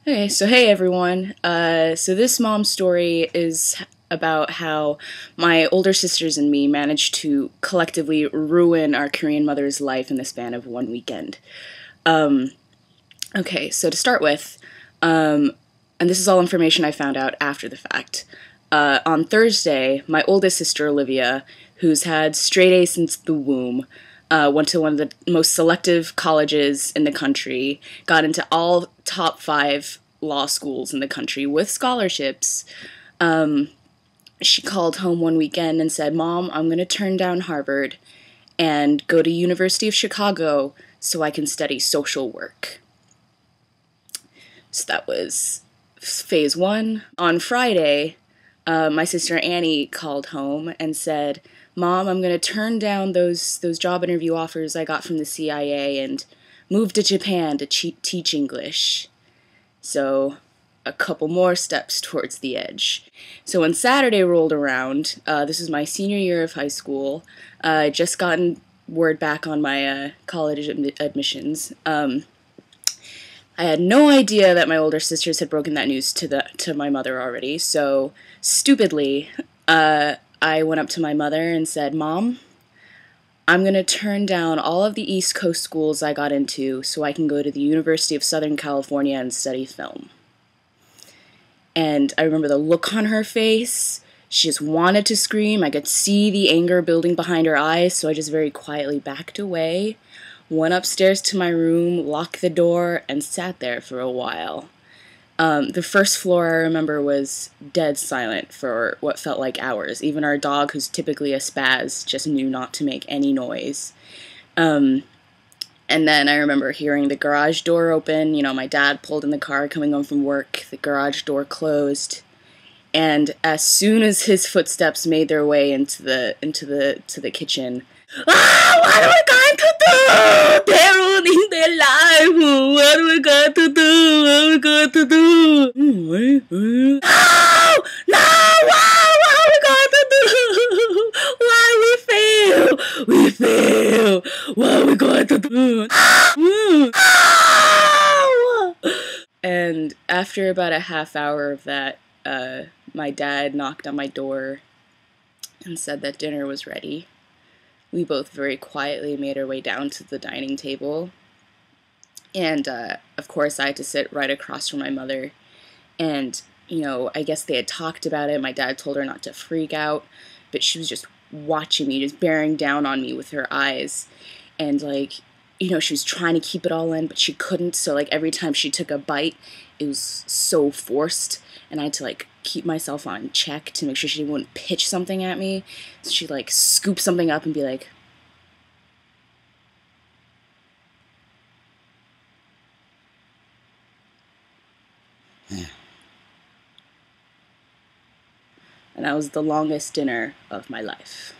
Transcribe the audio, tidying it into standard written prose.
Okay, so hey everyone. So this mom story is about how my older sisters and me managed to collectively ruin our Korean mother's life in the span of one weekend. Okay, so to start with, and this is all information I found out after the fact. On Thursday, my oldest sister Olivia, who's had straight A's since the womb, went to one of the most selective colleges in the country, got into all top 5 law schools in the country with scholarships. She called home one weekend and said, "Mom, I'm going to turn down Harvard and go to University of Chicago so I can study social work." So that was phase 1. On Friday, my sister Annie called home and said, "Mom, I'm going to turn down those job interview offers I got from the CIA and move to Japan to teach English." So a couple more steps towards the edge. So when Saturday rolled around, this is my senior year of high school. I just gotten word back on my college admissions. I had no idea that my older sisters had broken that news to my mother already. So stupidly, I went up to my mother and said, "Mom, I'm going to turn down all of the East Coast schools I got into so I can go to the University of Southern California and study film." And I remember the look on her face. She just wanted to scream. I could see the anger building behind her eyes, so I just very quietly backed away, went upstairs to my room, locked the door, and sat there for a while. The first floor I remember was dead silent for what felt like hours. Even our dog, who's typically a spaz, just knew not to make any noise. And then I remember hearing the garage door open. You know, my dad pulled in the car coming home from work. The garage door closed. And as soon as his footsteps made their way into the kitchen, "Ah, what are we going to do? They're ruining their life. What are we going to do? What are we going to do? No! No! What are we going to do? Why we fail? We fail. What are we going to do?" And after about a half hour of that, my dad knocked on my door and said that dinner was ready. We both very quietly made our way down to the dining table. And, of course, I had to sit right across from my mother. And, you know, I guess they had talked about it. My dad told her not to freak out. But she was just watching me, just bearing down on me with her eyes. And, like, you know, she was trying to keep it all in, but she couldn't. So, like, every time she took a bite, it was so forced. And I had to, like, keep myself on check to make sure she wouldn't pitch something at me. So she'd, like, scoop something up and be like, and that was the longest dinner of my life.